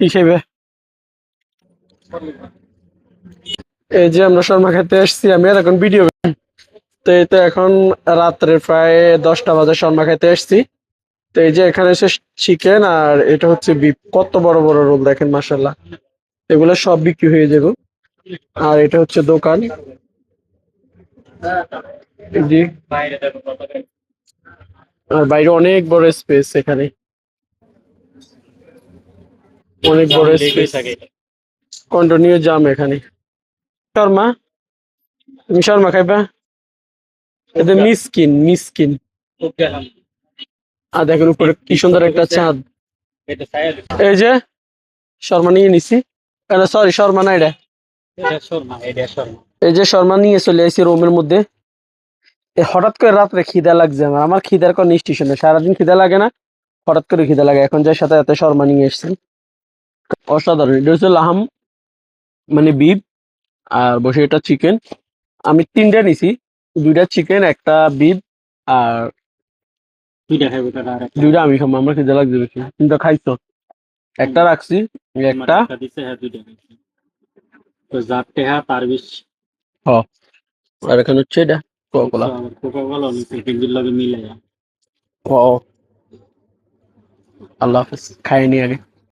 হিসেবে এই যে আমরা শর্মা খেতে এসেছি, আমি আর এখন ভিডিও তো এই তো এখন রাত্রে প্রায় 10টা বাজে শর্মা খেতে এসেছি। তো এই যে এখানে এসে চিকেন আর এটা হচ্ছে বিফ, কত বড় বড় রোল দেখেন মাশাআল্লাহ, এগুলো সব বিক্রি হয়ে যাবে। আর এটা হচ্ছে দোকান, এই যে আর বাইরে অনেক বড় স্পেস, এখানে অনেক বড় স্পেস, কন্টিনিউ জাম এখানে। শর্মা, তুমি শর্মা খাইবা? এটা মিসকিন মিসকিন। আর দেখেন উপরে কি সুন্দর একটা চাঁদ। এই যে শর্মা নিয়ে নিছি, এটা সরি শর্মা না, এটা এই যে শর্মা নিয়ে চলে আসছি রুমের মধ্যে। হঠাৎ করে রাত্রে খিদা লাগছে, আমার আমার খিদার কোনো স্টেশন নেই, সারাদিন খিদা লাগে না, হঠাৎ করে খিদা লাগে, এখন যার সাথে এত শর্মা নিয়ে এসেছি। অসাধারণ, এটা হচ্ছে লাহাম মানে বিফ, আর বসে এটা চিকেন। আমি 3টা নিছি, 2টা চিকেন, একটা বিফ, আর 2টা আমি খাবো, আমার খিদা লাগছে বেশি। কিন্তু খাইছো, একটা রাখছি, একটা হ, আর এখানে হচ্ছে এটা কোকা কোলা। ও আল্লাহ হাফেজ, খাইনি আগে।